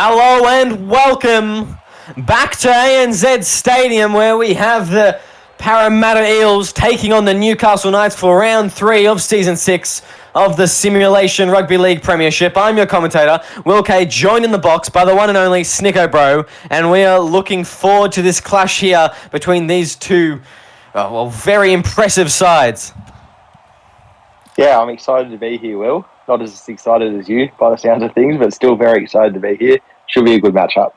Hello and welcome back to ANZ Stadium, where we have the Parramatta Eels taking on the Newcastle Knights for round 3 of season 6 of the Simulation Rugby League Premiership. I'm your commentator, Will K, joined in the box by the one and only Snicko Bro, and we are looking forward to this clash here between these two, very impressive sides. Yeah, I'm excited to be here, Will. Not as excited as you by the sounds of things, but still very excited to be here. Should be a good matchup.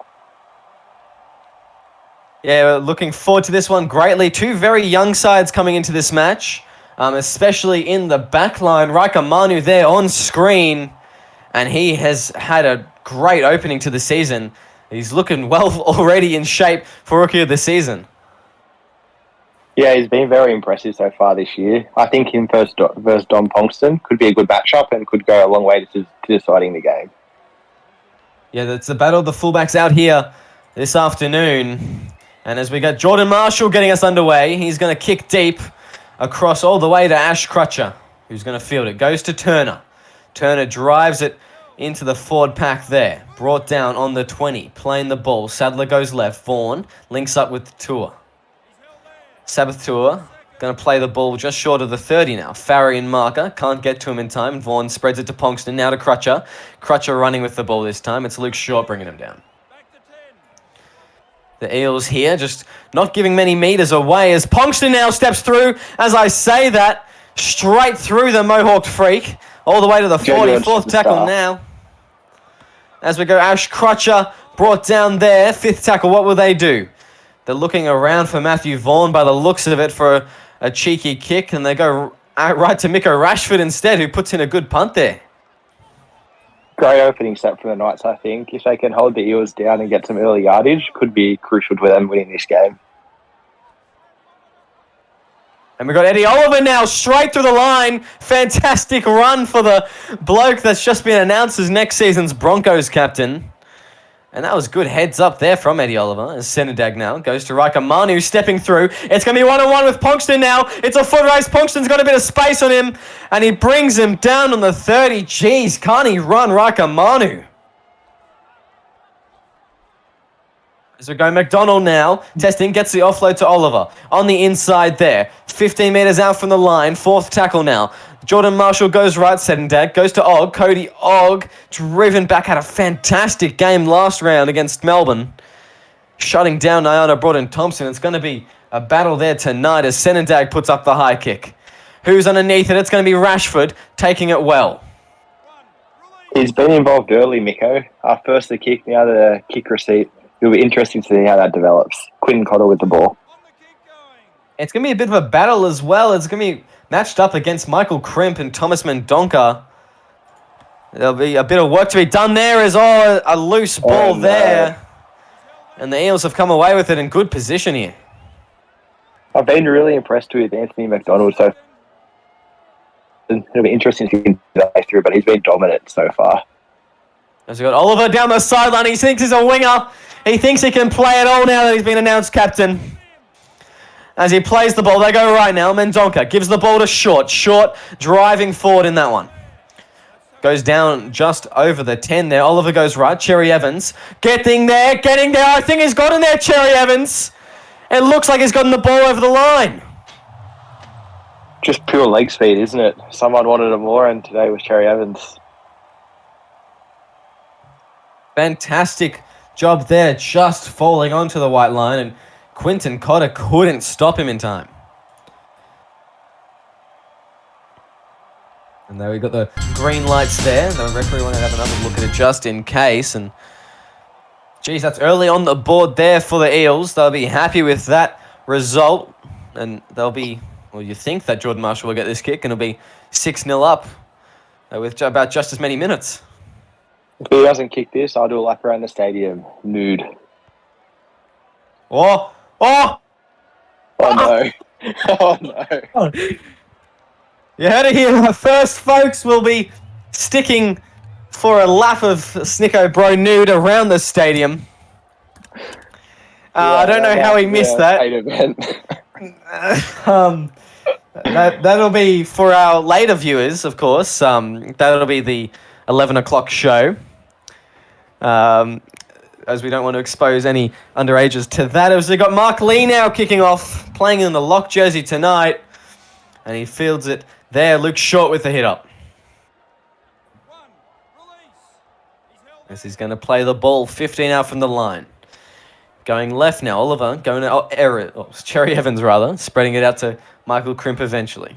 Yeah, we're looking forward to this one greatly. Two very young sides coming into this match, especially in the back line. Riker Manu there on screen, and he has had a great opening to the season. He's looking well already in shape for Rookie of the Season. Yeah, he's been very impressive so far this year. I think him versus Dom Pongston could be a good matchup and could go a long way to deciding the game. Yeah, that's the battle of the fullbacks out here this afternoon. And as we got Jordan Marshall getting us underway, he's going to kick deep across all the way to Ash Crutcher, who's going to field it. Goes to Turner. Turner drives it into the forward pack there. Brought down on the 20, playing the ball. Sadler goes left. Vaughan links up with Tour. Sabathur going to play the ball just short of the 30 now. Farry and Marker can't get to him in time. Vaughan spreads it to Pongston. Now to Crutcher. Crutcher running with the ball this time. It's Luke Short bringing him down. The Eels here just not giving many metres away as Pongston now steps through. As I say that, straight through the Mohawk Freak. All the way to the 44th tackle now. As we go, Ash Crutcher brought down there. 5th tackle, what will they do? They're looking around for Matthew Vaughan by the looks of it for a cheeky kick, and they go right to Miko Rashford instead, who puts in a good punt there. Great opening set for the Knights, I think. If they can hold the Eels down and get some early yardage, could be crucial to them winning this game. And we've got Eddie Oliver now straight through the line. Fantastic run for the bloke that's just been announced as next season's Broncos captain. And that was good heads up there from Eddie Oliver as Senedag now goes to Riker Manu stepping through. It's going to be one-on-one with Pongston now. It's a foot race. Pongston's got a bit of space on him and he brings him down on the 30. Jeez, can't he run, Riker Manu? As we go, McDonald now, testing, gets the offload to Oliver. On the inside there, 15 metres out from the line, 4th tackle now. Jordan Marshall goes right, Sedendag, goes to Og. Cody Og, driven back, had a fantastic game last round against Melbourne. Shutting down Nyana Broughton-Thompson. It's going to be a battle there tonight as Sedendag puts up the high kick. Who's underneath it? It's going to be Rashford, taking it well. He's been involved early, Miko. First the kick, now the kick receipt. It'll be interesting to see how that develops. Quinn Cotter with the ball. It's going to be a bit of a battle as well. It's going to be matched up against Michael Crimp and Thomas Mendonca. There'll be a bit of work to be done there as a loose ball there. And the Eels have come away with it in good position here. I've been really impressed with Anthony McDonald. So it'll be interesting to see him play through, but he's been dominant so far. As we've got Oliver down the sideline. He thinks he's a winger. He thinks he can play it all now that he's been announced captain. As he plays the ball, they go right now. Mendonca gives the ball to Short. Short driving forward in that one. Goes down just over the 10 there. Oliver goes right. Cherry Evans getting there. I think he's got in there, Cherry Evans. It looks like he's gotten the ball over the line. Just pure leg speed, isn't it? Someone wanted it more, and today was Cherry Evans. Fantastic job there, just falling onto the white line, and Quinton Cotter couldn't stop him in time. And there we got the green lights there. The referee wanted to have another look at it just in case. And geez, that's early on the board there for the Eels. They'll be happy with that result. And they'll be, well, you think that Jordan Marshall will get this kick, and it'll be 6-0 up with about just as many minutes. If he doesn't kick this, I'll do a lap around the stadium nude. Oh no. Oh no. You heard it here first, folks. We'll be sticking for a lap of Snicko Bro nude around the stadium. I don't know how he missed that. That'll be for our later viewers, of course. That'll be the 11 o'clock show. as we don't want to expose any underages to that. As we got Mark Lee now kicking off, playing in the lock jersey tonight. And he fields it there. Luke Short with the hit up. As he's going to play the ball 15 out from the line. Going left now, Oliver. Going to Cherry Evans, rather. Spreading it out to Michael Crimp eventually.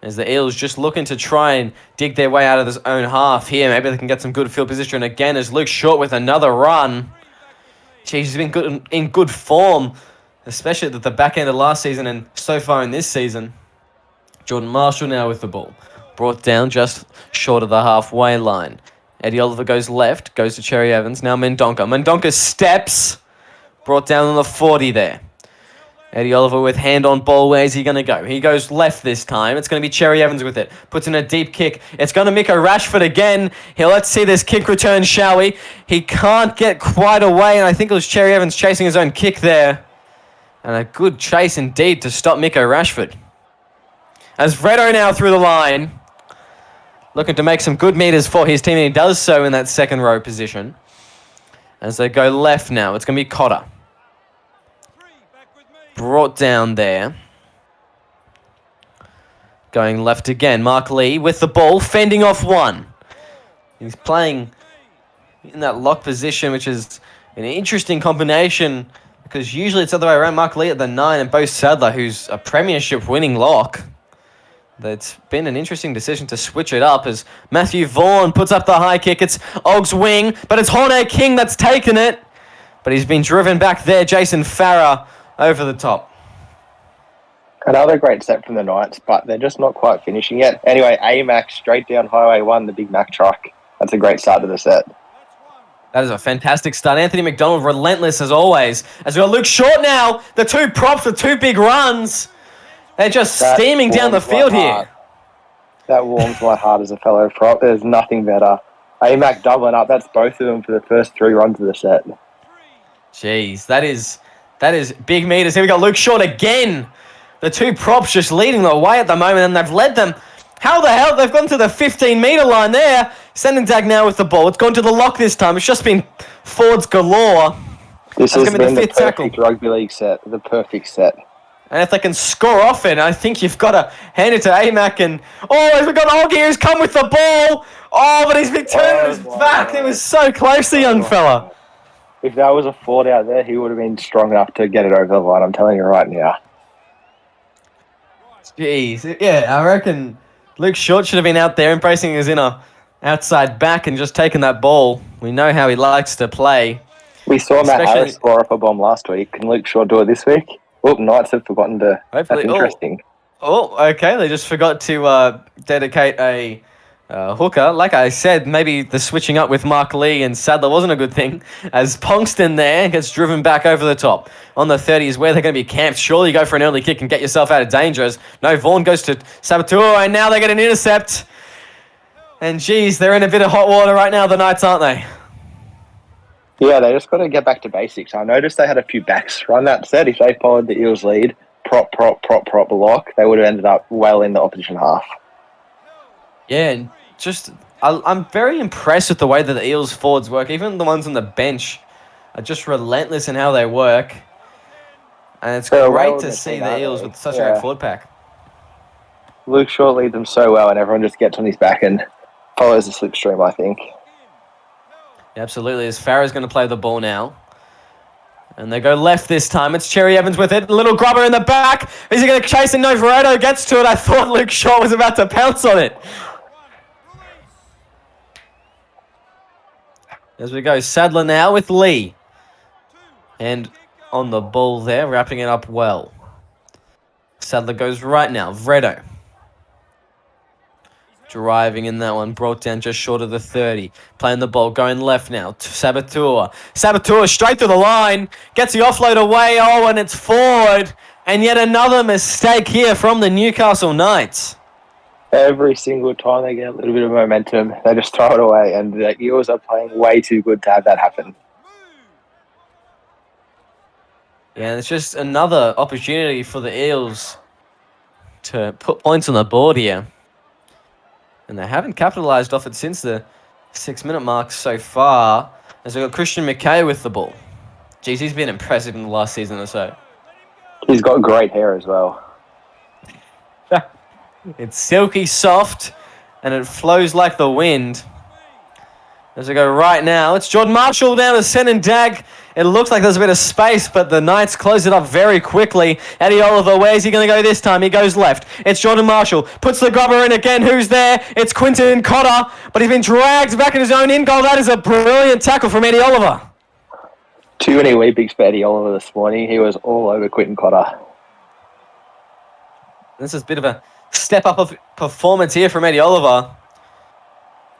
As the Eels just looking to try and dig their way out of this own half here. Maybe they can get some good field position again as Luke Short with another run. Jeez, he's been in good form, especially at the back end of last season and so far in this season. Jordan Marshall now with the ball. Brought down just short of the halfway line. Eddie Oliver goes left, goes to Cherry Evans. Now Mendonca. Mendonca steps. Brought down on the 40 there. Eddie Oliver with hand on ball. Where's he going to go? He goes left this time. It's going to be Cherry Evans with it. Puts in a deep kick. It's going to Miko Rashford again. Here, let's see this kick return, shall we? He can't get quite away, and I think it was Cherry Evans chasing his own kick there. And a good chase indeed to stop Miko Rashford. As Redo now through the line. Looking to make some good meters for his team, and he does so in that second row position. As they go left now, it's going to be Cotter. Brought down there. Going left again. Mark Lee with the ball, fending off one. He's playing in that lock position, which is an interesting combination because usually it's the other way around. Mark Lee at the 9 and Bo Sadler, who's a premiership winning lock. That's been an interesting decision to switch it up as Matthew Vaughan puts up the high kick. It's Og's wing, but it's Horne King that's taken it. But he's been driven back there. Jason Farah over the top. Another great set from the Knights, but they're just not quite finishing yet. Anyway, AMAC straight down Highway 1, the Big Mac truck. That's a great start to the set. That is a fantastic start. Anthony McDonald, relentless as always. As we got Luke Short now, the two props with two big runs. They're just steaming down the field here. That warms my heart as a fellow prop. There's nothing better. AMAC doubling up. That's both of them for the first 3 runs of the set. Jeez, that is big meters. Here we got Luke Short again. The two props just leading the way at the moment, and they've led them. How the hell? They've gone to the 15-meter line there. Sendendag now with the ball. It's gone to the lock this time. It's just been Fords galore. This has been the perfect rugby league set. The perfect set. And if they can score off it, I think you've got to hand it to AMAC. And we've got Og here who's come with the ball. Oh, but he's been turning his back. God. It was so close, the young fella. If that was a Ford out there, he would have been strong enough to get it over the line. I'm telling you right now. Jeez, yeah, I reckon Luke Short should have been out there embracing his inner outside back and just taking that ball. We know how he likes to play. We saw Matt Harris score off a bomb last week. Can Luke Short do it this week? Oh, Knights have forgotten to. Hopefully, that's interesting. Okay. They just forgot to dedicate a hooker. Like I said, maybe the switching up with Mark Lee and Sadler wasn't a good thing, as Ponkston there gets driven back over the top. On the 30 is where they're going to be camped. Surely you go for an early kick and get yourself out of danger. No, Vaughan goes to Saboteur, and now they get an intercept. And geez, they're in a bit of hot water right now, the Knights, aren't they? Yeah, they just got to get back to basics. I noticed they had a few backs run that set. If they followed the Eels lead, prop, lock, they would have ended up well in the opposition half. Yeah, and I'm very impressed with the way that the Eels forwards work. Even the ones on the bench are just relentless in how they work. And it's great to see the Eels with such a great forward pack. Luke Short leads them so well, and everyone just gets on his back and follows the slipstream, I think. Yeah, absolutely. As Farah's going to play the ball now. And they go left this time. It's Cherry Evans with it. A little grubber in the back. Is he going to chase it? No, Veredo gets to it. I thought Luke Short was about to pounce on it. As we go, Sadler now with Lee. And on the ball there, wrapping it up well. Sadler goes right now. Vredo. Driving in that one, brought down just short of the 30. Playing the ball, going left now to Saboteur. Saboteur straight to the line, gets the offload away, and it's forward. And yet another mistake here from the Newcastle Knights. Every single time they get a little bit of momentum, they just throw it away, and the Eels are playing way too good to have that happen. Yeah, it's just another opportunity for the Eels to put points on the board here. And they haven't capitalised off it since the 6-minute mark so far. As we've got Christian McKay with the ball. Jeez, he's been impressive in the last season or so. He's got great hair as well. It's silky soft, and it flows like the wind. As we go right now, it's Jordan Marshall down to Senendag. It looks like there's a bit of space, but the Knights close it up very quickly. Eddie Oliver, where's he going to go this time? He goes left. It's Jordan Marshall. Puts the grubber in again. Who's there? It's Quinton Cotter, but he's been dragged back in his own in goal. That is a brilliant tackle from Eddie Oliver. Too many wee bigs for Eddie Oliver this morning. He was all over Quinton Cotter. This is a bit of a step up of performance here from Eddie Oliver.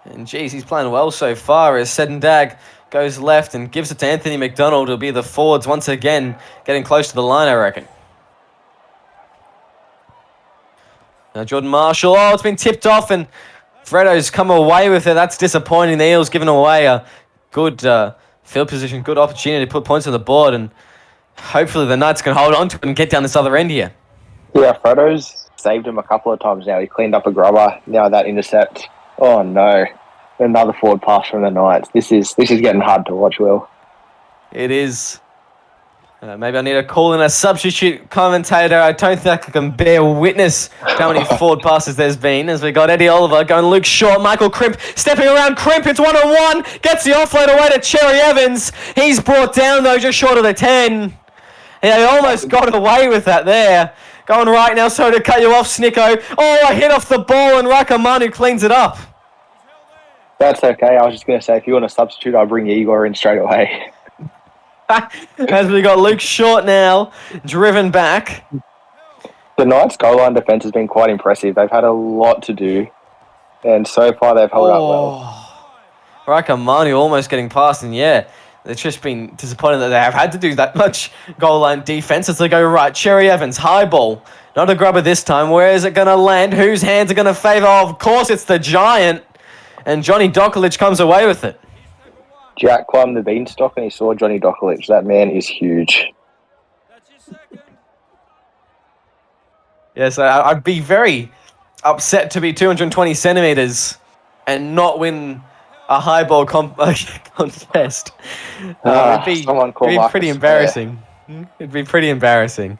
And geez, he's playing well so far as Senendag goes left and gives it to Anthony McDonald. It'll be the forwards once again getting close to the line, I reckon. Now Jordan Marshall, it's been tipped off and Freddo's come away with it. That's disappointing. The Eels giving away a good field position, good opportunity to put points on the board, and hopefully the Knights can hold on to it and get down this other end here. Yeah, Freddo's saved him a couple of times now. He cleaned up a grubber. Now that intercept. Oh no. Another forward pass from the Knights. This is getting hard to watch, Will. It is. Maybe I need to call in a substitute commentator. I don't think I can bear witness to how many forward passes there's been. As we got Eddie Oliver going Luke Short, Michael Crimp stepping around Crimp. It's 1-on-1. Gets the offload away to Cherry Evans. He's brought down though just short of the 10. Yeah, he almost got away with that there. Going right now, so to cut you off, Snicko. Oh, a hit off the ball and Rakamanu cleans it up. That's okay. I was just going to say, if you want to substitute, I'll bring Igor in straight away. As we got Luke Short now, driven back. The Knights' goal line defence has been quite impressive. They've had a lot to do, and so far they've held up well. Rakamanu almost getting past, and yeah, it's just been disappointing that they have had to do that much goal line defence as they go right. Cherry Evans, high ball. Not a grubber this time. Where is it going to land? Whose hands are going to favour? Oh, of course, it's the Giant. And Johnny Dokulic comes away with it. Jack climbed the beanstalk and he saw Johnny Dokulic. That man is huge. Yes, I'd be very upset to be 220 centimetres and not win a high ball contest. It'd be pretty embarrassing. It'd be pretty embarrassing.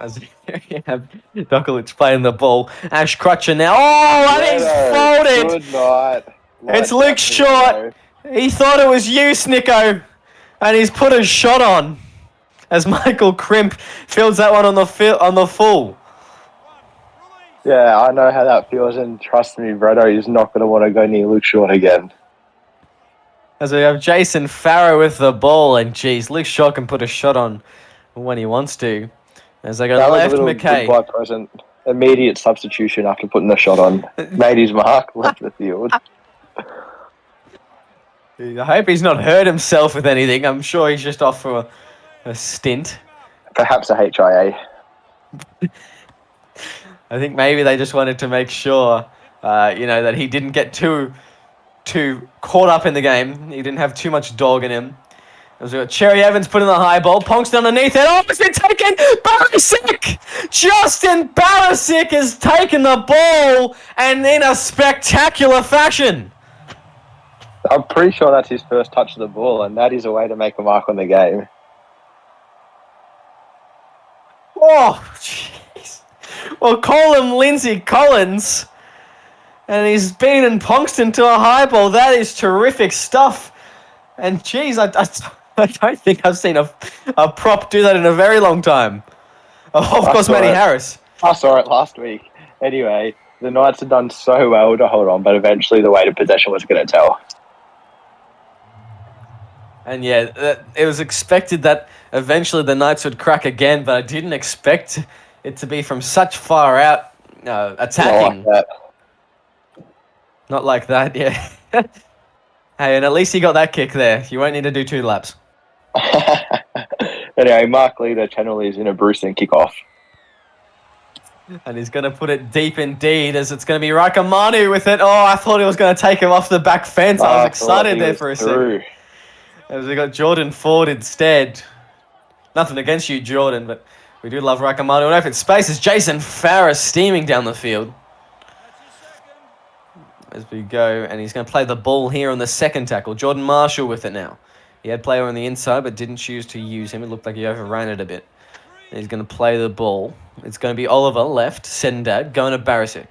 As you have Dokulic playing the ball. Ash Crutcher now. Oh, and he's folded. Good night. It's Luke Short. He thought it was you, Snicko. And he's put a shot on. As Michael Crimp fields that one on the full. Yeah, I know how that feels, and trust me, Bretto is not going to want to go near Luke Short again. As we have Jason Farrow with the ball, and geez, Luke Short can put a shot on when he wants to. As they go that left, was a little McKay. goodbye present. Immediate substitution after putting the shot on. Made his mark, left the field. I hope he's not hurt himself with anything. I'm sure he's just off for a stint. Perhaps a HIA. I think maybe they just wanted to make sure, that he didn't get too caught up in the game. He didn't have too much dog in him. As we got Cherry Evans put in the high ball. Ponks underneath it. Oh, it's been taken. Barisic! Justin Barisic has taken the ball and in a spectacular fashion. I'm pretty sure that's his first touch of the ball, and that is a way to make a mark on the game. Oh, jeez. Well, call him Lindsay Collins. And he's beaten Ponkston to a high ball. That is terrific stuff. And, geez, I don't think I've seen a prop do that in a very long time. Of course, Matty Harris. I saw it last week. Anyway, the Knights had done so well to hold on, but eventually the weight of possession was going to tell. And yeah, it was expected that eventually the Knights would crack again, but I didn't expect it to be from such far out attacking. Not like that, yeah. Hey, and at least he got that kick there. You won't need to do 2 laps. Anyway, Mark Leader channel is in a Bruceton kickoff. And he's going to put it deep indeed, as it's going to be Rakamanu with it. Oh, I thought he was going to take him off the back fence. I was excited there for a second. As we got Jordan Ford instead. Nothing against you, Jordan, but we do love Rakamanu. And open space is Jason Farris steaming down the field. as we go, and he's going to play the ball here on the second tackle. Jordan Marshall with it now. He had player on the inside, but didn't choose to use him. It looked like he overran it a bit. And he's going to play the ball. It's going to be Oliver left, Sedendad, going to Barisic.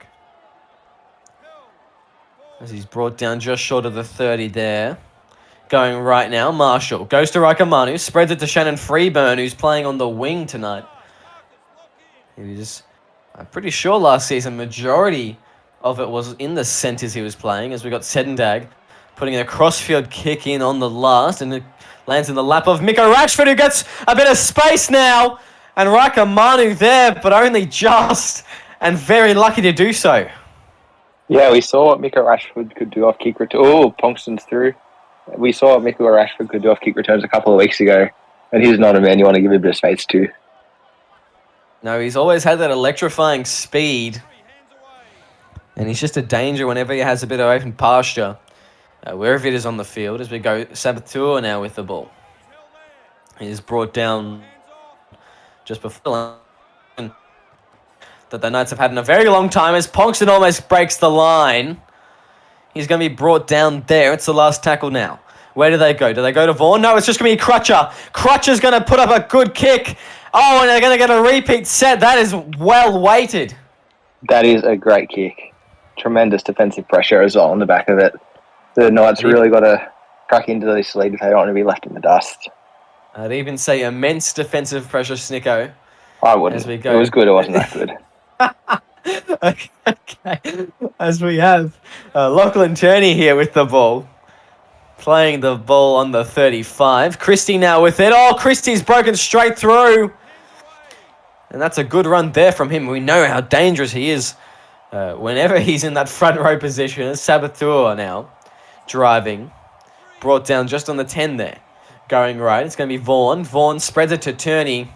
As he's brought down just short of the 30 there. Going right now, Marshall. Goes to Raikamanu, spreads it to Shannon Freeburn, who's playing on the wing tonight. I'm pretty sure last season, majority of it was in the centres he was playing, as we got Sedendag putting a crossfield kick in on the last, and it lands in the lap of Miko Rashford, who gets a bit of space now, and Raikamanu there, but only just, and very lucky to do so. Yeah, we saw what Miko Rashford could do off kick return. Oh, Ponkston's through. We saw what Miko Rashford could do off kick returns a couple of weeks ago, and he's not a man you want to give a bit of space to. No, he's always had that electrifying speed, and he's just a danger whenever he has a bit of open pasture. Wherever it is on the field, as we go Sabatua now with the ball. He's brought down just before that the Knights have had in a very long time, as Ponkston almost breaks the line. He's going to be brought down there. It's the last tackle now. Where do they go? Do they go to Vaughan? No, it's just going to be Crutcher. Crutcher's going to put up a good kick. Oh, and they're going to get a repeat set. That is well weighted. That is a great kick. Tremendous defensive pressure as well on the back of it. The Knights really got to crack into this lead if they don't want to be left in the dust. I'd even say immense defensive pressure, Snicko. I wouldn't. As we go. It was good. It wasn't that good. Okay. As we have Lachlan Turney here with the ball. Playing the ball on the 35. Christie now with it. Oh, Christie's broken straight through. And that's a good run there from him. We know how dangerous he is whenever he's in that front row position. It's Sabatua now driving. Brought down just on the 10 there. Going right. It's going to be Vaughan. Vaughan spreads it to Turney,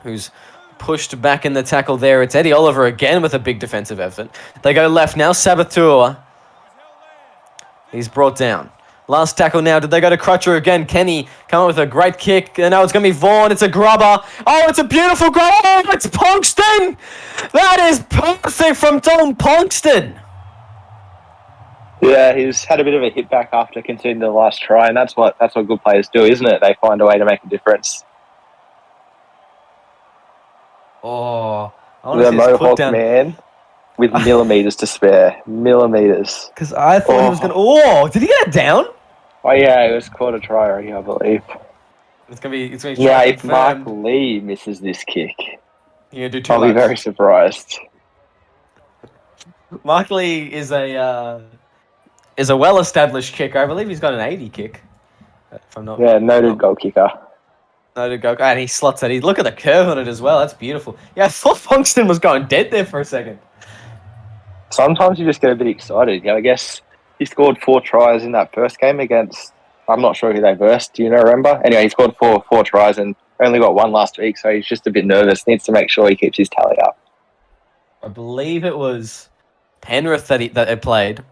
who's pushed back in the tackle there. It's Eddie Oliver again with a big defensive effort. They go left now. Sabatua. He's brought down. Last tackle now. Did they go to Crutcher again? Kenny come up with a great kick. And now it's going to be Vaughan. It's a grubber. Oh, it's a beautiful goal. Oh, it's Ponkston. That is perfect from Tom Ponkston. Yeah, he's had a bit of a hit back after conceding the last try, and that's what good players do, isn't it? They find a way to make a difference. Oh, I The Mohawk man with millimetres to spare. Millimetres. Because I thought he was going to... Oh, did he get it down? Oh, yeah, it was caught a try already, I believe. It's going to be yeah, if Mark Lee misses this kick, you're gonna do I'll be very surprised. Mark Lee is a well-established kicker. I believe he's got an 80 kick. If I'm not... Yeah, noted goal kicker. Noted goal... And he slots it. Look at the curve on it as well. That's beautiful. Yeah, I thought Ponkston was going dead there for a second. Sometimes you just get a bit excited. I guess he scored 4 tries in that first game against... I'm not sure who they versed. Do you remember? Anyway, he scored four tries and only got 1 last week, so he's just a bit nervous. Needs to make sure he keeps his tally up. I believe it was Penrith that they played.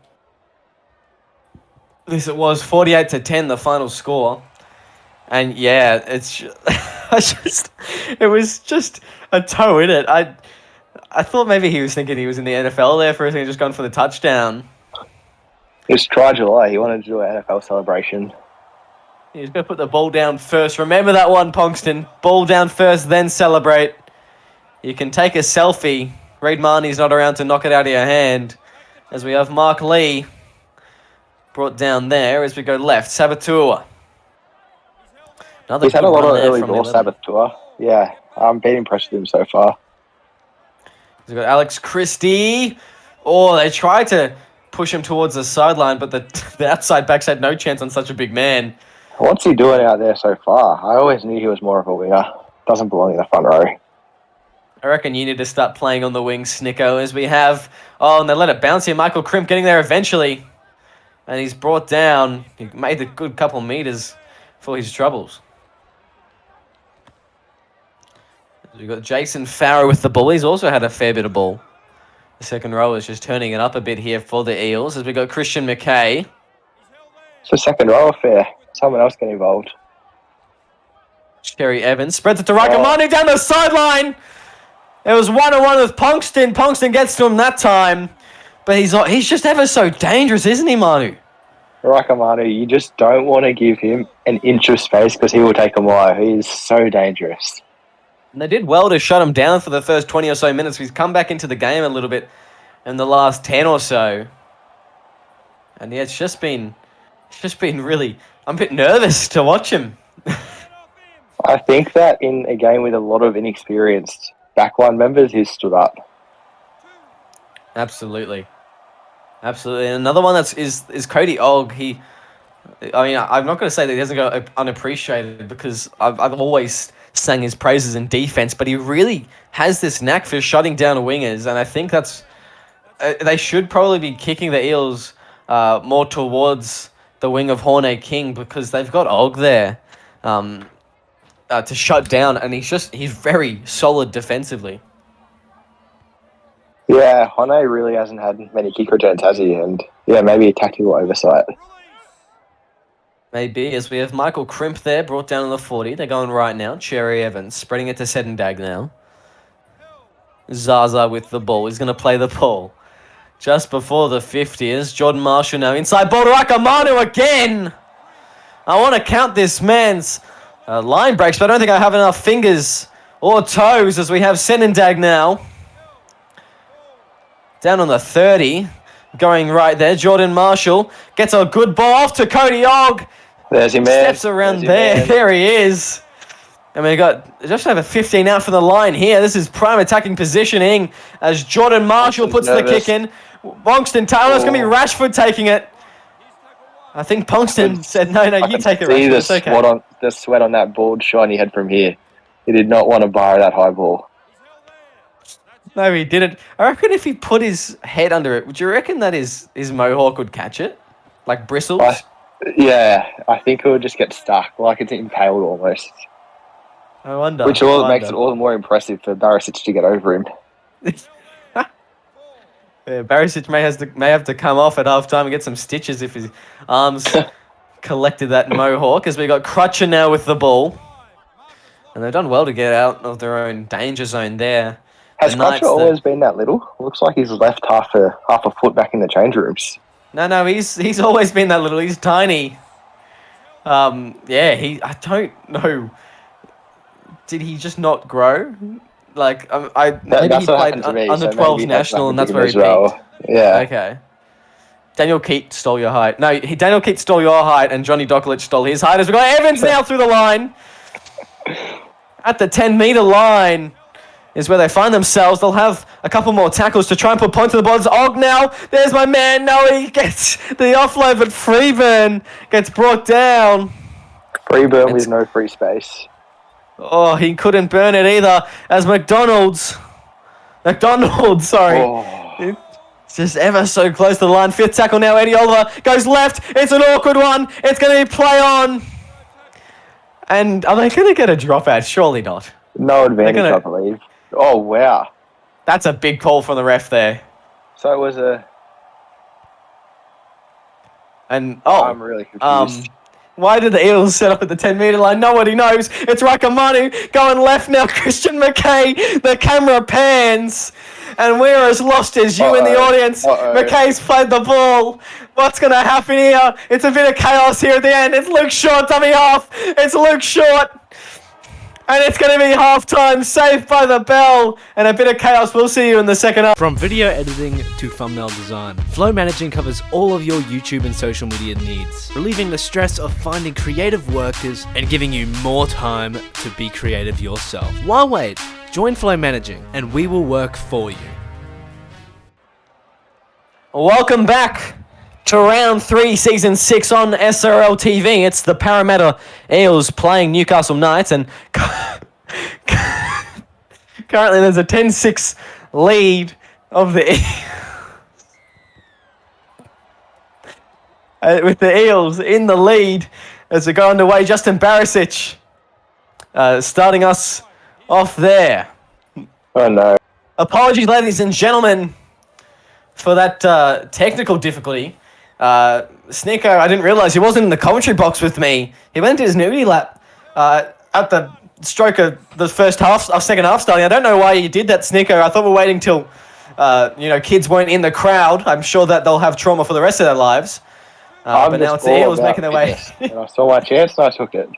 Yes, it was 48-10, the final score. And yeah, it was just a toe in it. I thought maybe he was thinking he was in the NFL there for a second, just going for the touchdown. It's try July. He wanted to do an NFL celebration. He's going to put the ball down first. Remember that one, Ponkston. Ball down first, then celebrate. You can take a selfie. Reid Marnie's not around to knock it out of your hand. As we have Mark Lee brought down there as we go left. Sabatua. He's had a lot of early door Sabatua. Yeah, I'm been impressed with him so far. We've got Alex Christie. Oh, they tried to push him towards the sideline, but the outside backs had no chance on such a big man. What's he doing out there so far? I always knew he was more of a winger. Doesn't belong in the front row. I reckon you need to start playing on the wing, Snicko, as we have... Oh, and they let it bounce here. Michael Crimp getting there eventually. And he's brought down. He made a good couple meters for his troubles. We've got Jason Farrow with the ball. He's also had a fair bit of ball. The second row is just turning it up a bit here for the Eels as we got Christian McKay. It's a second row affair. Someone else get involved. Cherry Evans spreads it to Raikamanu down the sideline. It was 1-on-1 with Ponkston. Ponkston gets to him that time. but he's just ever so dangerous, isn't he, Manu? Rakamanu, you just don't want to give him an inch of space because he will take a mile. He is so dangerous. And they did well to shut him down for the first 20 or so minutes. He's come back into the game a little bit in the last 10 or so. And yeah, it's just been really... I'm a bit nervous to watch him. I think that in a game with a lot of inexperienced backline members, he's stood up. Absolutely. And another one is Cody Ogg. I'm not going to say that he doesn't go unappreciated because I've always sang his praises in defense, but he really has this knack for shutting down wingers, and I think that's they should probably be kicking the Eels more towards the wing of Horne King because they've got Ogg there to shut down, and he's very solid defensively. Yeah, Hone really hasn't had many kick returns, has he? And yeah, maybe a tactical oversight. Maybe, as we have Michael Crimp there, brought down on the 40. They're going right now. Cherry Evans, spreading it to Sedendag now. Zaza with the ball. He's going to play the ball. Just before the 50 is Jordan Marshall now. Inside ball to Rakamanu again! I want to count this man's line breaks, but I don't think I have enough fingers or toes as we have Sedendag now. Down on the 30. Going right there. Jordan Marshall gets a good ball off to Cody Ogg. There's your man. Steps around there. There he is. And we got just over 15 out from the line here. This is prime attacking positioning as Jordan Marshall puts the kick in. Ponkston Taylor. It's going to be Rashford taking it. I think Ponkston said, no, you take it, Rashford. It's okay. The sweat on that bald, shiny head from here. He did not want to bar that high ball. No, he didn't. I reckon if he put his head under it, would you reckon that his mohawk would catch it? Like bristles? Yeah, I think it would just get stuck, like it's impaled almost. I wonder. Which makes it all the more impressive for Barisic to get over him. Yeah, Barisic may have to come off at halftime and get some stitches if his arms collected that mohawk, as we got Crutcher now with the ball. And they've done well to get out of their own danger zone there. Has Crutcher always been that little? Looks like he's left half a foot back in the change rooms. No, he's always been that little. He's tiny. I don't know. Did he just not grow? Like, maybe he played under 12s national, and that's where he peaked. Yeah. Okay. Daniel Keat stole your height. No, Daniel Keat stole your height, and Johnny Doklich stole his height. As we got Evans now through the line. At the 10-meter line is where they find themselves. They'll have a couple more tackles to try and put points to the ball. It's Ogg now. There's my man. No, he gets the offload, but Freeburn gets brought down. Freeburn with no free space. Oh, he couldn't burn it either. As McDonald, sorry. Oh. It's just ever so close to the line. Fifth tackle now. Eddie Oliver goes left. It's an awkward one. It's going to be play on. And are they going to get a dropout? Surely not. No advantage, I believe. Oh, wow. That's a big call from the ref there. So it was a... And, I'm really confused. Why did the Eels set up at the 10-meter line? Nobody knows. It's Rakamanu going left now. Christian McKay. The camera pans. And we're as lost as you in the audience. McKay's played the ball. What's going to happen here? It's a bit of chaos here at the end. It's Luke Short, dummy half. It's Luke Short. And it's going to be halftime, saved by the bell, and a bit of chaos. We'll see you in the second half. From video editing to thumbnail design, Flow Managing covers all of your YouTube and social media needs, relieving the stress of finding creative workers and giving you more time to be creative yourself. Why wait? Join Flow Managing, and we will work for you. Welcome back to round 3, season 6 on SRL TV. It's the Parramatta Eels playing Newcastle Knights, and currently there's a 10-6 lead of the with the Eels in the lead as we go underway. Justin Barisic starting us off there. Oh no. Apologies, ladies and gentlemen, for that technical difficulty. Sneeko, I didn't realise he wasn't in the commentary box with me. He went to his nudie lap at the stroke of the second half starting. I don't know why you did that, Sneeko. I thought we were waiting till kids weren't in the crowd. I'm sure that they'll have trauma for the rest of their lives. But now it's the Eels making their way. And I saw my chance and I took it.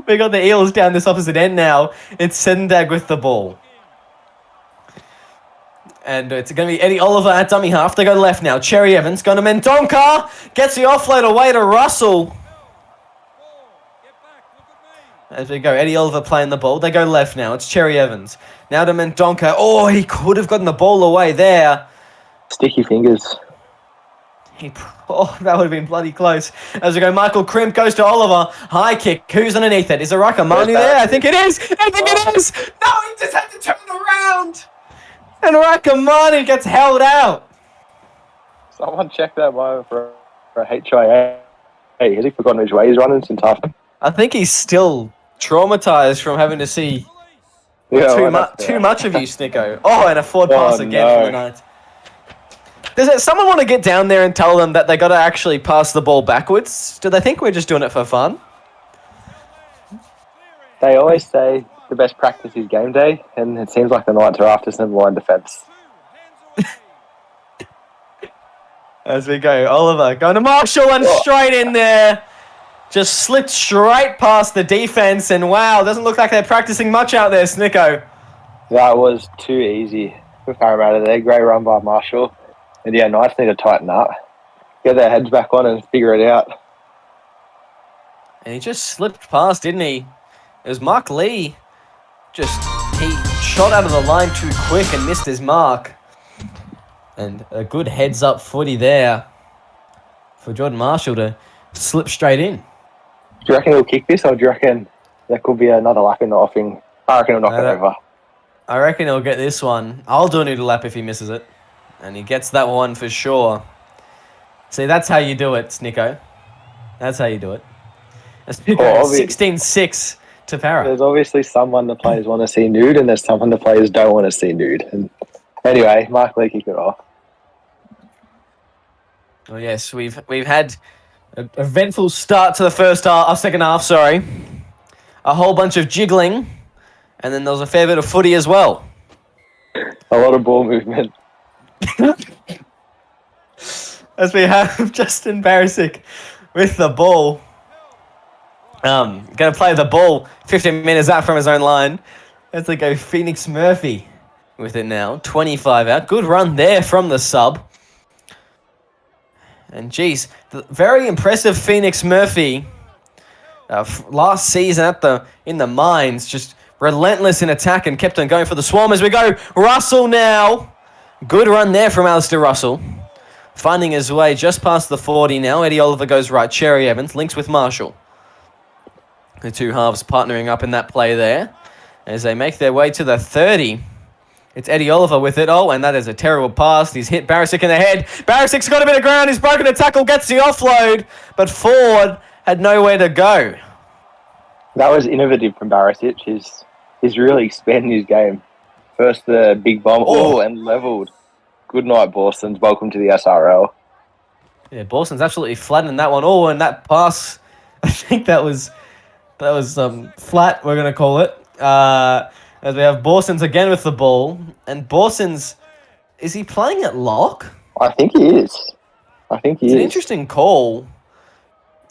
We got the Eels down this opposite end now. It's Sendag with the ball. And it's going to be Eddie Oliver at dummy half. They go left now. Cherry Evans going to Mendonca. Gets the offload away to Russell. As we go, Eddie Oliver playing the ball. They go left now. It's Cherry Evans. Now to Mendonca. Oh, he could have gotten the ball away there. Sticky fingers. That would have been bloody close. As we go, Michael Crimp goes to Oliver. High kick. Who's underneath it? Is it Rakamani there? I think it is. It is. No, he just had to turn around. And Rakamani gets held out. Someone check that moment for a HIA. Hey, has he forgotten which way he's running since half? I think he's still traumatized from having to see too much of you, Snicko. Oh, and a forward pass again from the night. Does someone want to get down there and tell them that they got to actually pass the ball backwards? Do they think we're just doing it for fun? They always say the best practice is game day, and it seems like the Knights are after some line defence. As we go, Oliver going to Marshall and straight in there. Just slipped straight past the defence, and wow, doesn't look like they're practicing much out there, Snicko. That was too easy for Parramatta there. Great run by Marshall. And yeah, Knights need to tighten up. Get their heads back on and figure it out. And he just slipped past, didn't he? It was Mark Lee. He shot out of the line too quick and missed his mark. And a good heads-up footy there for Jordan Marshall to slip straight in. Do you reckon he'll kick this, or do you reckon there could be another lap in the offing? I reckon he'll knock it over. I reckon he'll get this one. I'll do a noodle lap if he misses it. And he gets that one for sure. See, that's how you do it, Snicko. That's how you do it. 16-6 to Para. There's obviously someone the players want to see nude, and there's someone the players don't want to see nude. And anyway, Mark Lee kicked it off. Well, yes, we've had an eventful start to the second half, sorry. A whole bunch of jiggling, and then there was a fair bit of footy as well. A lot of ball movement. As we have Justin Barisic with the ball. Going to play the ball 15 metres out from his own line. As they go Phoenix Murphy with it now. 25 out. Good run there from the sub. And geez, the very impressive Phoenix Murphy last season in the mines, just relentless in attack and kept on going for the swarm. As we go Russell now. Good run there from Alistair Russell. Finding his way just past the 40 now. Eddie Oliver goes right. Cherry Evans links with Marshall. The two halves partnering up in that play there. As they make their way to the 30. It's Eddie Oliver with it. Oh, and that is a terrible pass. He's hit Barisic in the head. Barisic's got a bit of ground. He's broken a tackle. Gets the offload. But Ford had nowhere to go. That was innovative from Barisic. He's really expanding his game. First the big bomb. Oh, and levelled. Good night, Boston's. Welcome to the SRL. Yeah, Boston's absolutely flattening that one. Oh, and that pass, I think that was flat, we're going to call it. As we have Boston's again with the ball. And Boston's, is he playing at lock? I think he is. It's an interesting call.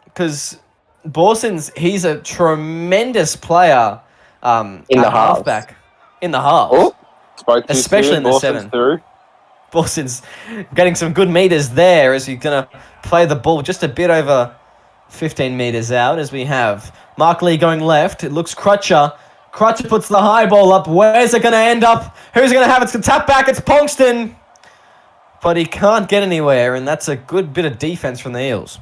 Because Boston's, he's a tremendous player in the halfback. In the halves. Oh, spoke too especially soon. in the Boston's 7. Through. Boston's getting some good meters there as he's going to play the ball just a bit over 15 meters out as we have Mark Lee going left. It looks Crutcher. Crutcher puts the high ball up. Where's it going to end up? Who's going to have it? It's going to tap back. It's Ponkston. But he can't get anywhere, and that's a good bit of defense from the Eels.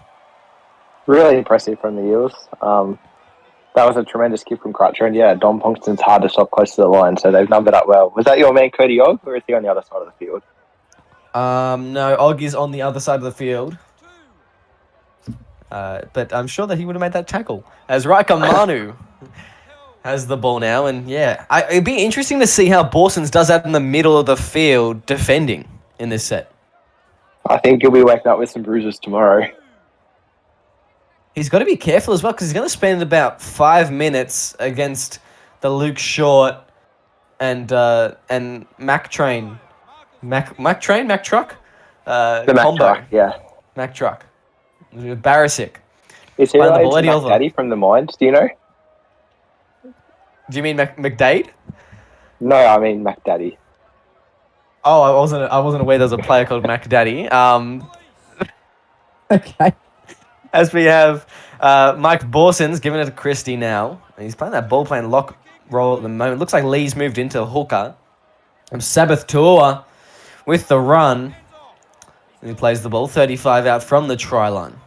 Really impressive from the Eels. That was a tremendous kick from Crutcher, and yeah, Dom Ponkston's hard to stop close to the line, so they've numbered up well. Was that your man Cody Ogg, or is he on the other side of the field? No, Ogg is on the other side of the field. But I'm sure that he would have made that tackle. As Raika Manu has the ball now, and yeah, it'd be interesting to see how Boston's does that in the middle of the field defending in this set. I think he'll be waking up with some bruises tomorrow. He's got to be careful as well because he's going to spend about 5 minutes against the Luke Short and Mac Train, Mac Train, Mac Truck, The Mac combo, truck, yeah. Mac Truck, Barisic. Is he Playing the related ball, to Eddie Mac Oliver. Daddy from the Mind? Do you know? Do you mean McDade? No, I mean Mac Daddy. Oh, I wasn't aware there was a player called Mac Daddy. Okay. As we have Mike Borson's giving it to Christie now. He's playing that ball playing lock role at the moment. Looks like Lee's moved into hooker. And Sabbath Tour with the run. He plays the ball 35 out from the try line.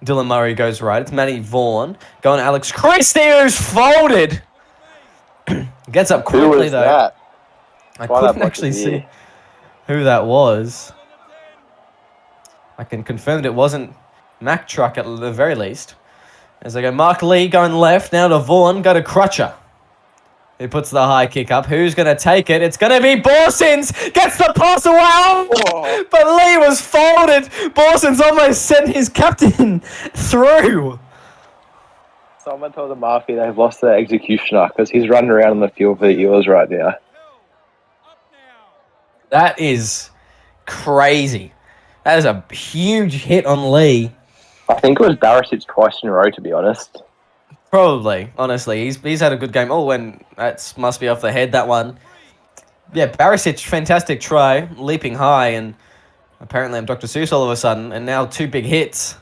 Dylan Murray goes right. It's Matty Vaughan. Going Alex Christie, who's folded. Gets up Who quickly was though. that? I Why that couldn't bloke actually is see here? who that was. I can confirm that it wasn't Mac Truck at the very least. As they go, Mark Lee going left, now to Vaughan, go to Crutcher. He puts the high kick up. Who's going to take it? It's going to be Borsins. Gets the pass away. Oh, but Lee was folded. Borsins almost sent his captain through. Someone told the Mafia they've lost their executioner because he's running around on the field for the Eels right now. That is crazy. That is a huge hit on Lee. I think it was Barisic twice in a row, to be honest. Probably, honestly. He's had a good game. Oh, and that must be off the head, that one. Yeah, Barisic, fantastic try, leaping high, and apparently I'm Dr. Seuss all of a sudden, and now 2 big hits.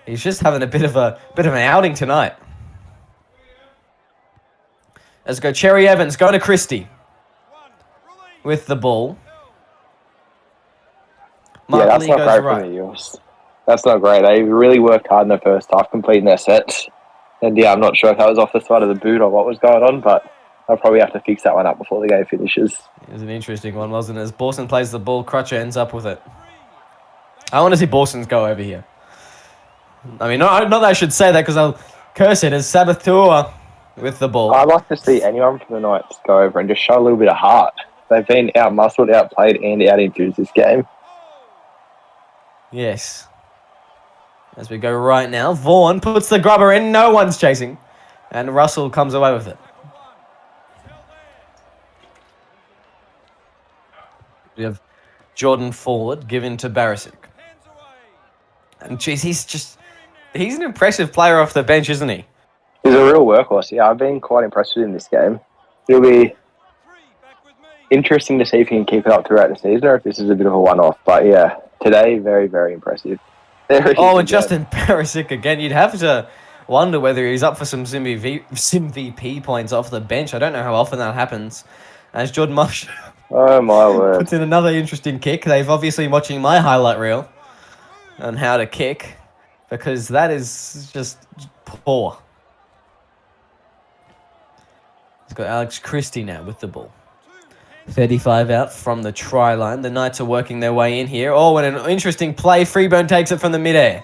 He's just having a bit of an outing tonight. Let's go Cherry Evans, going to Christie. With the ball. Mark That's Lee not goes great right. from the Eels. That's not great. They really worked hard in the first half, completing their sets. And yeah, I'm not sure if that was off the side of the boot or what was going on, but they'll probably have to fix that one up before the game finishes. It was an interesting one, wasn't it? As Borson plays the ball, Crutcher ends up with it. I want to see Borsons go over here. I mean, not that I should say that because I'll curse it as Sabbath Tour with the ball. I'd like to see anyone from the Knights go over and just show a little bit of heart. They've been out-muscled, outplayed, and out-enthused this game. Yes. As we go right now, Vaughan puts the grubber in. No one's chasing. And Russell comes away with it. We have Jordan forward given to Barisic. And geez, he's an impressive player off the bench, isn't he? He's a real workhorse. Yeah, I've been quite impressed with him this game. It'll be interesting to see if he can keep it up throughout the season or if this is a bit of a one-off. But yeah, today, very, very impressive. And Justin Barisic again. You'd have to wonder whether he's up for some Sim VP points off the bench. I don't know how often that happens. As Jordan Marsh Oh my word. puts in another interesting kick. They've obviously been watching my highlight reel on how to kick because that is just poor. He's got Alex Christie now with the ball. 35 out from the try line. The Knights are working their way in here. Oh, and an interesting play. Freeburn takes it from the midair.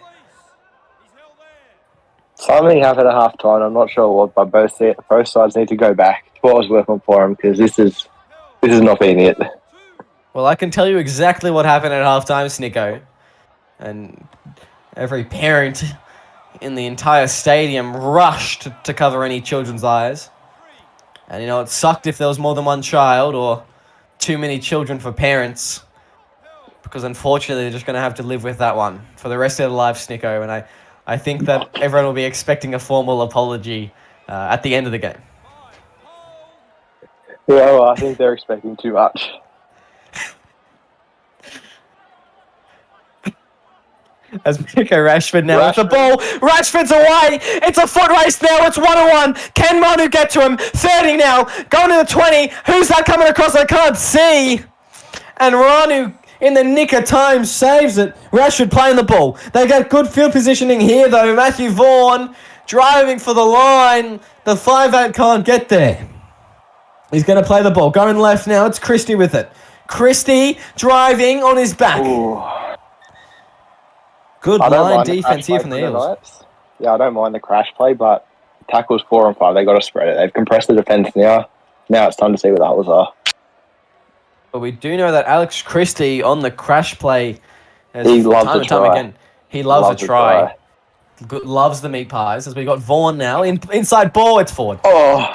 Something happened at half time. I'm not sure what, but both sides need to go back to what was working for them because this is not being it. Well, I can tell you exactly what happened at halftime, Snicko. And every parent in the entire stadium rushed to cover any children's eyes. And, it sucked if there was more than one child or too many children for parents. Because, unfortunately, they're just going to have to live with that one for the rest of their life, Snicko. And I think that everyone will be expecting a formal apology at the end of the game. Yeah, well, I think they're expecting too much. As Nico Rashford now with the ball. Rashford's away. It's a foot race now. It's 1-1. Can Manu get to him? 30 now. Going to the 20. Who's that coming across? I can't see. And Ranu, in the nick of time, saves it. Rashford playing the ball. They get good field positioning here, though. Matthew Vaughan driving for the line. The 5-8 can't get there. He's going to play the ball. Going left now. It's Christie with it. Christie driving on his back. Ooh. Good line defense here from the Eels. Yeah, I don't mind the crash play, but tackles 4 and 5, they got to spread it. They've compressed the defence now. Now it's time to see what the others are. But we do know that Alex Christie on the crash play, He loves a try. he loves a try. Loves the meat pies. As we got Vaughan now inside ball, it's forward. Oh,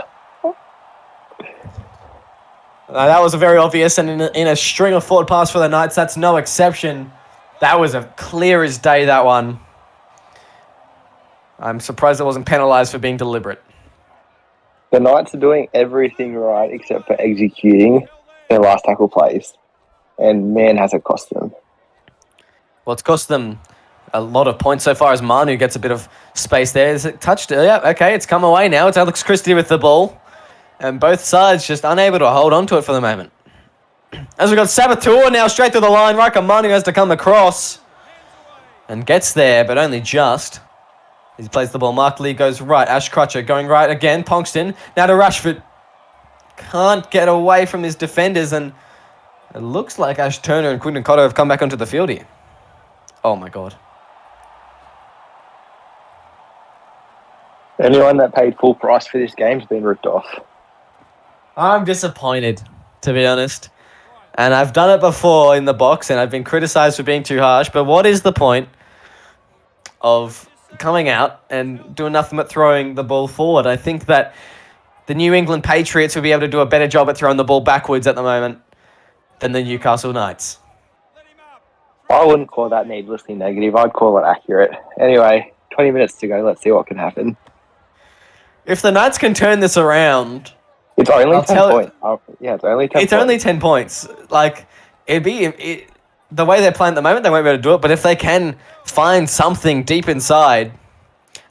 That was very obvious, and in a string of forward pass for the Knights, that's no exception. That was a clear as day, that one. I'm surprised it wasn't penalised for being deliberate. The Knights are doing everything right except for executing their last tackle plays. And man, has it cost them. Well, it's cost them a lot of points so far as Manu gets a bit of space there. Is it touched? Yeah, okay, it's come away now. It's Alex Christie with the ball. And both sides just unable to hold on to it for the moment. As we've got Saboteur now straight to the line. Rika Manu has to come across. And gets there, but only just. He plays the ball. Mark Lee goes right. Ash Crutcher going right again. Ponkston. Now to Rashford. Can't get away from his defenders. And it looks like Ash Turner and Quinton Cotto have come back onto the field here. Oh, my God. Anyone that paid full price for this game has been ripped off. I'm disappointed, to be honest. And I've done it before in the box, and I've been criticised for being too harsh. But what is the point of coming out and doing nothing but throwing the ball forward? I think that the New England Patriots will be able to do a better job at throwing the ball backwards at the moment than the Newcastle Knights. I wouldn't call that needlessly negative. I'd call it accurate. Anyway, 20 minutes to go. Let's see what can happen. If the Knights can turn this around... It's only 10 points. It's only 10 points. It's only 10 points. Like, the way they're playing at the moment, they won't be able to do it. But if they can find something deep inside,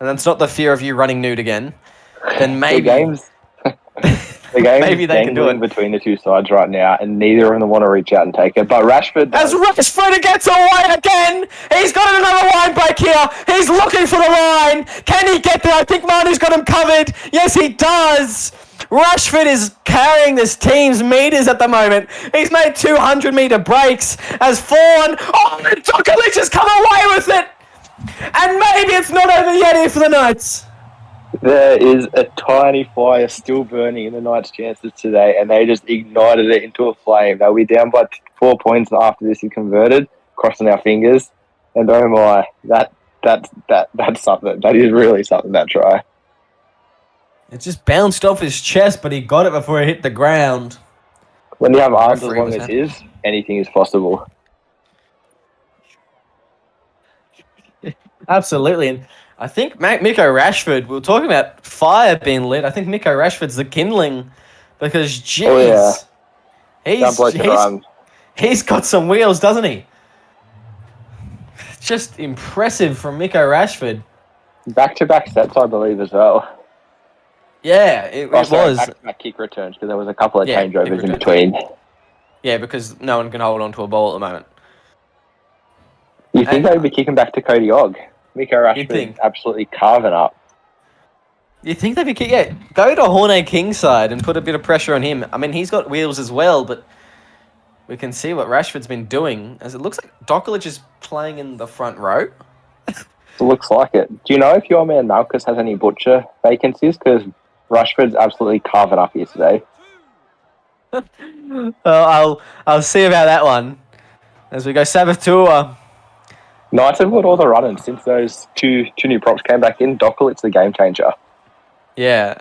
and that's not the fear of you running nude again, then maybe... The game's maybe they can do it between the two sides right now, and neither of them want to reach out and take it. But Rashford... As Rashford gets away again! He's got another line break here! He's looking for the line! Can he get there? I think Manu's got him covered! Yes, he does! Rashford is carrying this team's meters at the moment. He's made 200-meter breaks as Fawn... Oh, and Djokovic has come away with it! And maybe it's not over yet here for the Knights. There is a tiny fire still burning in the Knights' chances today, and they just ignited it into a flame. They'll be down by 4 points after this is converted, crossing our fingers. And oh my, that's something. That is really something, that try. It just bounced off his chest, but he got it before it hit the ground. When you have arms as long as his, anything is possible. Absolutely. And I think Miko Rashford, we were talking about fire being lit. I think Miko Rashford's the kindling because, jeez, he's got some wheels, doesn't he? Just impressive from Miko Rashford. Back-to-back sets, I believe, as well. Yeah, it was. Back-to-back kick returns, because there was a couple of changeovers in between. Yeah, because no one can hold on to a ball at the moment. You think they'd be kicking back to Cody Ogg? Miko Rashford absolutely carving up. You think they'd be kicking... Yeah, go to Horne King's side and put a bit of pressure on him. I mean, he's got wheels as well, but we can see what Rashford's been doing. As it looks like Djokovic is playing in the front row. It looks like it. Do you know if your man Malkus has any butcher vacancies? Because Rashford's absolutely carving up here today. I'll see about that one. As we go Saboteur. Knights have put all the running since those two new props came back in. Djokovic's the game changer. Yeah.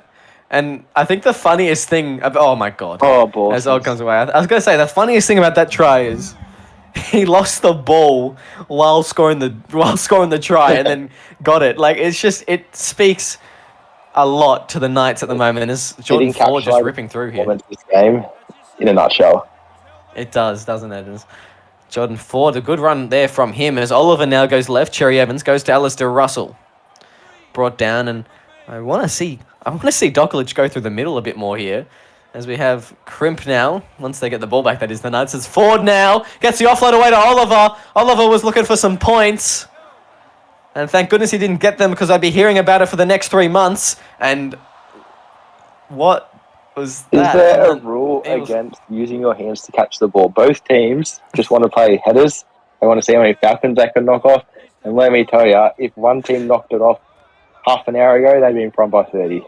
And I think the funniest thing... Oh, my God. Oh, balls. As Ogg comes away. I was going to say, the funniest thing about that try is he lost the ball while scoring the try and then got it. Like, it's just... It speaks a lot to the Knights at the moment. As Jordan Ford just ripping through here. This game, in a nutshell. It does, doesn't it? Jordan Ford, a good run there from him as Oliver now goes left. Cherry Evans goes to Alistair Russell. Brought down, and I want to see Djokovic go through the middle a bit more here. As we have Crimp now, once they get the ball back, that is the Knights. It's Ford now, gets the offload away to Oliver. Oliver was looking for some points. And thank goodness he didn't get them because I'd be hearing about it for the next 3 months. And what was that? Is there a rule against using your hands to catch the ball? Both teams just want to play headers. They want to see how many Falcons they can knock off. And let me tell you, if one team knocked it off half an hour ago, they'd be in front by 30.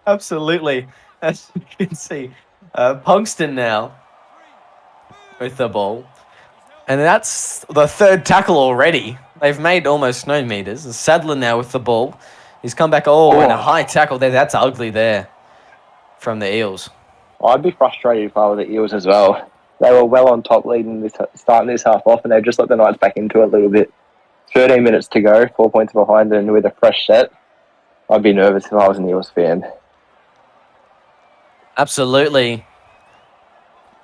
Absolutely. As you can see, Ponkston now with the ball. And that's the third tackle already. They've made almost no meters. Sadler now with the ball. He's come back, and a high tackle there. That's ugly there. from the Eels. I'd be frustrated if I were the Eels as well. They were well on top leading this, starting this half off, and they've just let the Knights back into it a little bit. 13 minutes to go, 4 points behind, and with a fresh set, I'd be nervous if I was an Eels fan. Absolutely.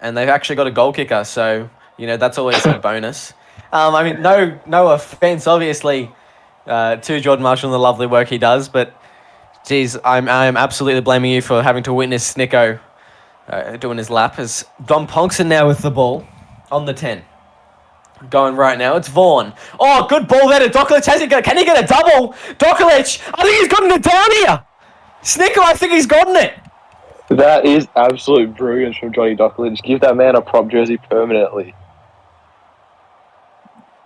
And they've actually got a goal kicker, so, that's always a bonus. I mean, no offense, obviously, to Jordan Marshall and the lovely work he does, but, geez, I'm absolutely blaming you for having to witness Snicko doing his lap. As Dom Ponkson now with the ball on the 10. Going right now, it's Vaughan. Oh, good ball there to Dokalic. Can he get a double? Dokalic, I think he's gotten it down here. Snicko, I think he's gotten it. That is absolute brilliance from Johnny Dokalic. Give that man a prop jersey permanently.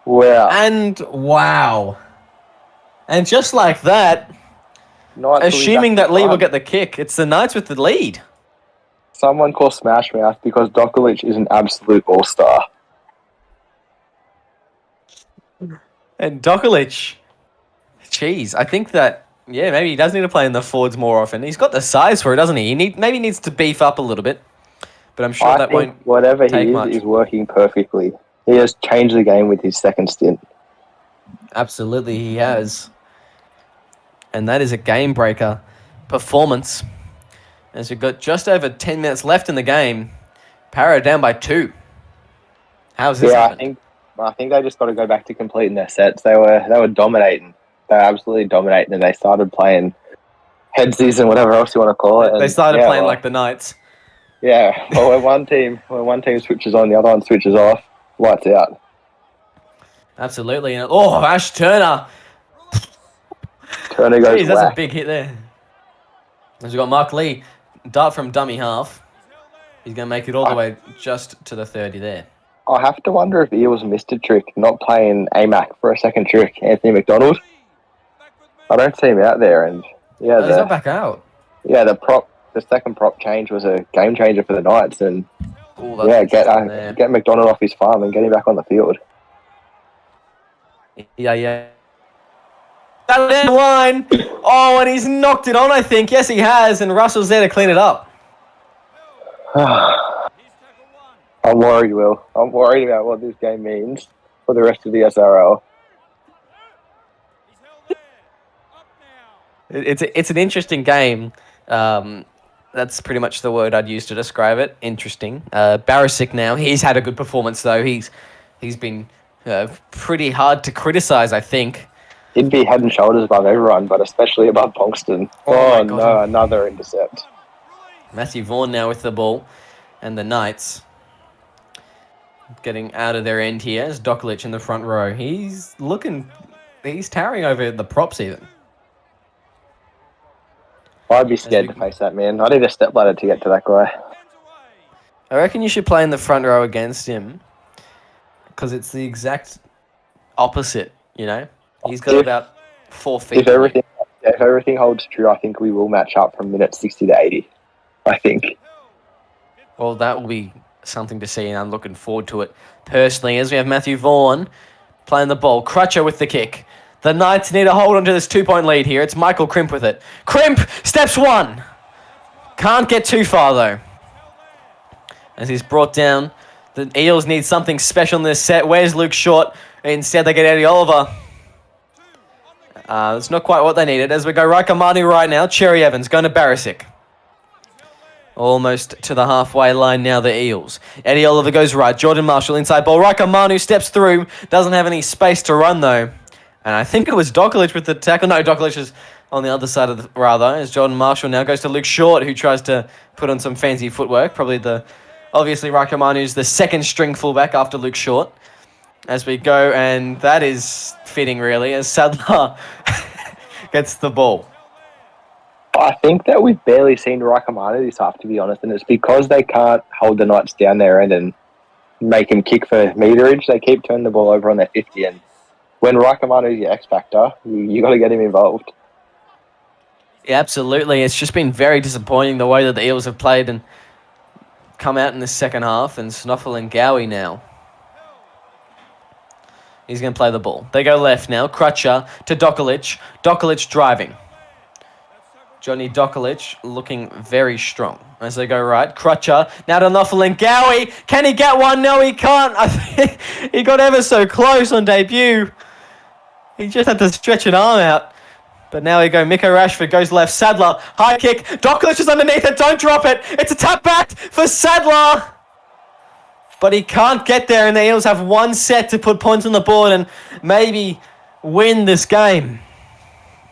Wow. And just like that, Knights assuming that Lee will get the kick, it's the Knights with the lead. Someone call Smash Mouth because Dokalic is an absolute all-star. And Dokalic, geez, I think that, maybe he does need to play in the forwards more often. He's got the size for it, doesn't he? Maybe needs to beef up a little bit, but I'm sure that won't whatever take he much. is working perfectly. He has changed the game with his second stint. Absolutely, he has. And that is a game-breaker performance. As we've got just over 10 minutes left in the game, Para down by 2. How's this happened? I think they just got to go back to completing their sets. They were dominating. They were absolutely dominating, and they started playing headsies and whatever else you want to call it. They started playing like the Knights. Yeah, well, when one team switches on, the other one switches off. Lights out. Absolutely. Oh, Ash Turner. Turner goes. Jeez, that's a big hit there. As we've got Mark Lee, dart from dummy half. He's going to make it all the way just to the 30 there. I have to wonder if Eels missed a trick, not playing AMAC for a second trick, Anthony McDonald. I don't see him out there, and he's not back out. Yeah, the second prop change was a game changer for the Knights, and get McDonald off his farm and get him back on the field. Yeah. Down the line. Oh, and he's knocked it on, I think. Yes, he has, and Russell's there to clean it up. I'm worried, Will. I'm worried about what this game means for the rest of the SRL. It's an interesting game. That's pretty much the word I'd use to describe it. Interesting. Barisic now. He's had a good performance, though. He's been pretty hard to criticise, I think. He'd be head and shoulders above everyone, but especially above Ponkston. Oh no, another intercept. Matthew Vaughan now with the ball. And the Knights getting out of their end here. As Dokalic in the front row. He's towering over the props even. I'd be scared to face that man. I need a step ladder to get to that guy. I reckon you should play in the front row against him. Because it's the exact opposite, He's got about 4 feet. If everything holds true, I think we will match up from minute 60 to 80. I think. Well, that will be something to see, and I'm looking forward to it personally. As we have Matthew Vaughan playing the ball. Crutcher with the kick. The Knights need to hold on to this 2-point lead here. It's Michael Crimp with it. Crimp steps 1. Can't get too far, though. As he's brought down. The Eels need something special in this set. Where's Luke Short? Instead, they get Eddie Oliver. It's not quite what they needed. As we go Raikamanu right now. Cherry Evans going to Barisic. Almost to the halfway line now, the Eels. Eddie Oliver goes right. Jordan Marshall inside ball. Raikamanu steps through. Doesn't have any space to run, though. And I think it was Dokalic with the tackle. No, Dokalic is on the other side of the rather. As Jordan Marshall now goes to Luke Short, who tries to put on some fancy footwork. Obviously, Raikamanu is the second string fullback after Luke Short. As we go, and that is fitting, really, as Sadler gets the ball. I think that we've barely seen Raikamanu this half, to be honest, and it's because they can't hold the Knights down their end and make him kick for meterage. They keep turning the ball over on their 50, and when Raikamanu is your X factor, you got to get him involved. Yeah, absolutely. It's just been very disappointing the way that the Eels have played and come out in the second half, and Snoffel and Gowie now. He's going to play the ball. They go left now. Crutcher to Dokalic. Dokalic driving. Johnny Dokalic looking very strong as they go right. Crutcher now to Nofalingawi. Can he get one? No, he can't. I think he got ever so close on debut. He just had to stretch an arm out. But now we go. Miko Rashford goes left. Sadler, high kick. Dokalic is underneath it. Don't drop it. It's a tap back for Sadler. But he can't get there, and the Eels have one set to put points on the board and maybe win this game.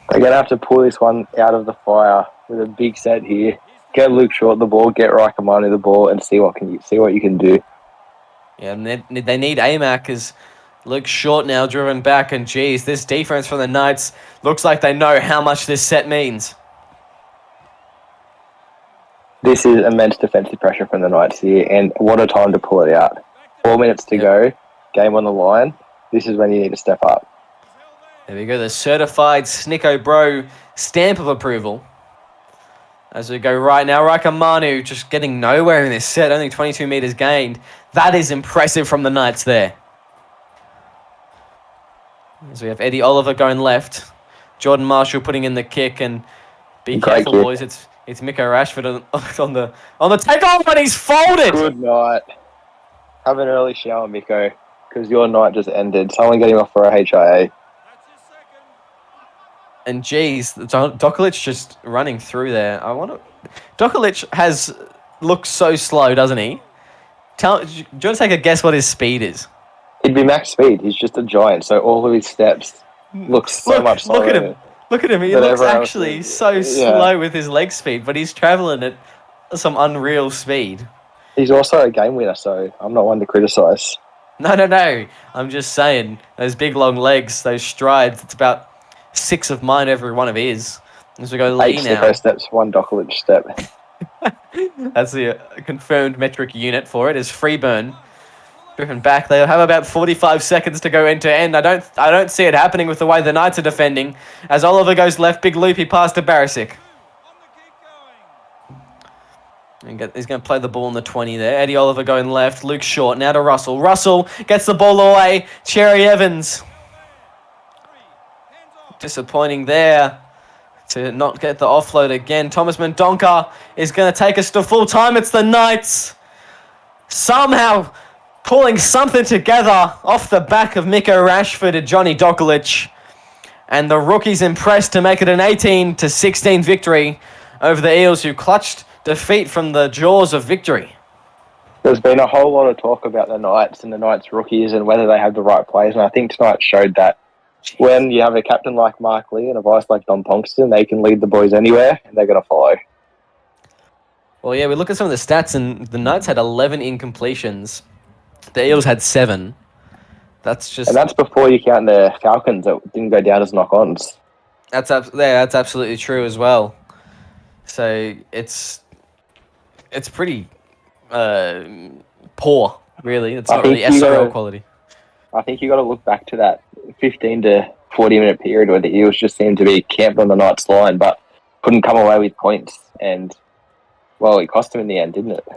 They're going to have to pull this one out of the fire with a big set here. Get Luke Short the ball, get Raikamani the ball, and see what you can do. Yeah, and they need AMAC as Luke Short now driven back, and geez, this defense from the Knights looks like they know how much this set means. This is immense defensive pressure from the Knights here, and what a time to pull it out. 4 minutes to go, game on the line. This is when you need to step up. There we go, the certified Snicko Bro stamp of approval. As we go right now, Raikamanu just getting nowhere in this set, only 22 metres gained. That is impressive from the Knights there. As we have Eddie Oliver going left, Jordan Marshall putting in the kick, and be careful, boys. It's Miko Rashford on the takeoff, and he's folded. Good night. Have an early shower, Miko, because your night just ended. Someone get him off for a HIA. And geez, Dokalic just running through there. Dokalic has looked so slow, doesn't he? Do you want to take a guess what his speed is? He'd be max speed. He's just a giant, so all of his steps look so much slower. Look at him. Look at him. He looks actually so slow with his leg speed, but he's travelling at some unreal speed. He's also a game winner, so I'm not one to criticise. No. I'm just saying, those big long legs, those strides, it's about 6 of mine every one of his. As we go Lee 8 now. Snicko steps, 1 Dokalic step. That's the confirmed metric unit for it, is Freeburn. Driven back, they'll have about 45 seconds to go end to end. I don't see it happening with the way the Knights are defending. As Oliver goes left, big loopy pass to Barisic. He's going to play the ball in the 20 there. Eddie Oliver going left, Luke Short, now to Russell. Russell gets the ball away. Cherry Evans. Disappointing there to not get the offload again. Thomas Mendonca is going to take us to full time. It's the Knights somehow pulling something together off the back of Miko Rashford and Johnny Dokalic. And the rookies impressed to make it an 18-16 victory over the Eels, who clutched defeat from the jaws of victory. There's been a whole lot of talk about the Knights and the Knights rookies and whether they have the right players, and I think tonight showed that. When you have a captain like Mark Lee and a vice like Don Ponkston, they can lead the boys anywhere, and they're going to follow. Well, yeah, we look at some of the stats, and the Knights had 11 incompletions. The Eels had 7. And that's before you count the Falcons that didn't go down as knock-ons. That's absolutely true as well. So it's pretty poor, really. It's not really SRL quality. I think you got to look back to that 15 to 40 minute period where the Eels just seemed to be camped on the Knights line, but couldn't come away with points. And well, it cost them in the end, didn't it?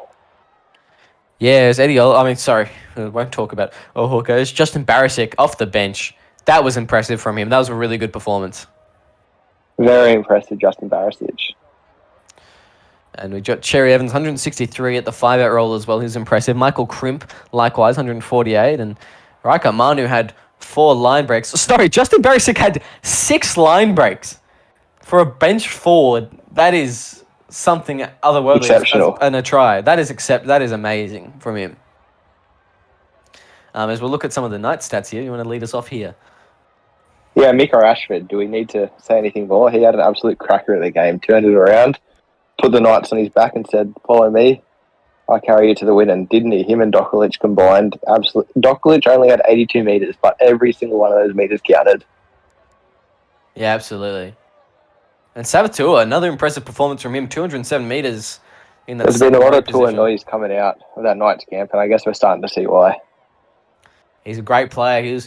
Yeah, it was Eddie. We won't talk about Hawkers. Justin Barisic off the bench. That was impressive from him. That was a really good performance. Very impressive, Justin Barisic. And we got Cherry Evans, 163 at the 5-out roll as well. He was impressive. Michael Crimp, likewise, 148. And Raika Manu had 4 line breaks. Sorry, Justin Barisic had 6 line breaks. For a bench forward, that is something otherworldly. Exceptional. And a try. That is amazing from him. As we'll look at some of the night stats here, you want to lead us off here? Yeah, Miko Rashford, do we need to say anything more? He had an absolute cracker at the game, turned it around, put the Knights on his back and said, follow me, I'll carry you to the win. And didn't he? Him and Dokalic combined. Dokalic only had 82 metres, but every single one of those metres counted. Yeah, absolutely. And Sabatua, another impressive performance from him, 207 metres in that. There's been a lot of tour noise coming out of that Knights camp, and I guess we're starting to see why. He's a great player.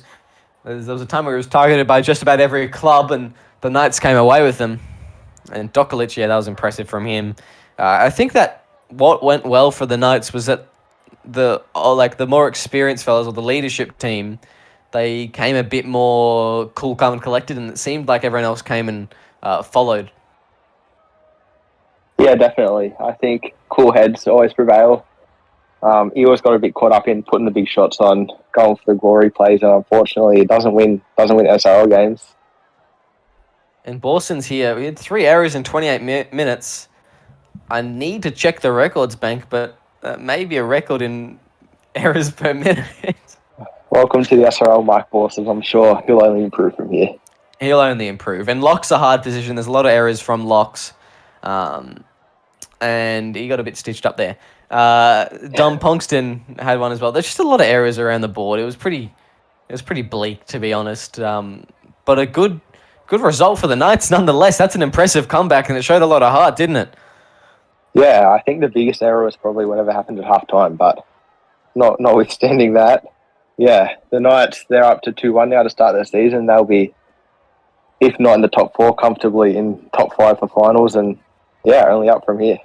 There was a time where he was targeted by just about every club, and the Knights came away with him. And Dokalic, yeah, that was impressive from him. I think that what went well for the Knights was that the more experienced fellas, or the leadership team, they came a bit more cool, calm, and collected, and it seemed like everyone else came and followed. Yeah, definitely. I think cool heads always prevail. Eels got a bit caught up in putting the big shots on, going for the glory plays, and unfortunately, it doesn't win SRL games. And Bawson's here. We had 3 errors in 28 minutes. I need to check the records bank, but maybe a record in errors per minute. Welcome to the SRL, Mike Bawson. I'm sure he'll only improve from here. He'll only improve. And lock's a hard position. There's a lot of errors from locks. And he got a bit stitched up there. Dom Ponkston had one as well. There's just a lot of errors around the board. It was pretty bleak, to be honest. But a good result for the Knights nonetheless. That's an impressive comeback, and it showed a lot of heart, didn't it? Yeah, I think the biggest error was probably whatever happened at halftime, but notwithstanding that, yeah, the Knights, they're up to 2-1 now to start their season. They'll be, if not in the top 4, comfortably in top 5 for finals, and yeah, only up from here.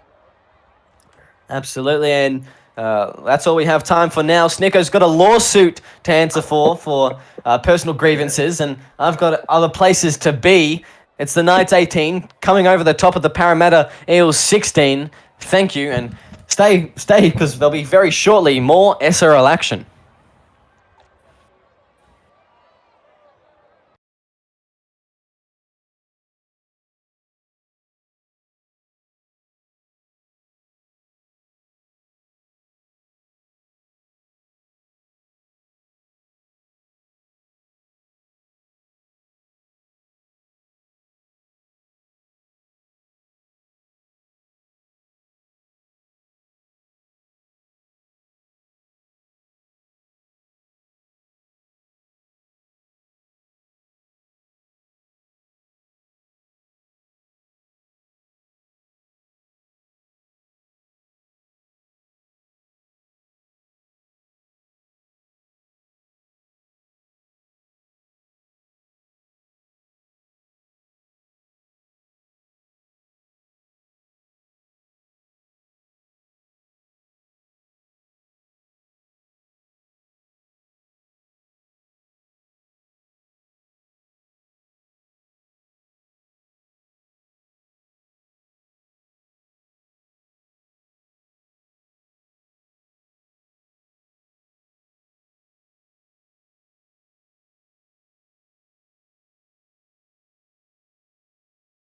Absolutely, and that's all we have time for now. Snicko's got a lawsuit to answer for personal grievances, and I've got other places to be. It's the Knights 18 coming over the top of the Parramatta Eels 16. Thank you, and stay because there'll be very shortly more SRL action.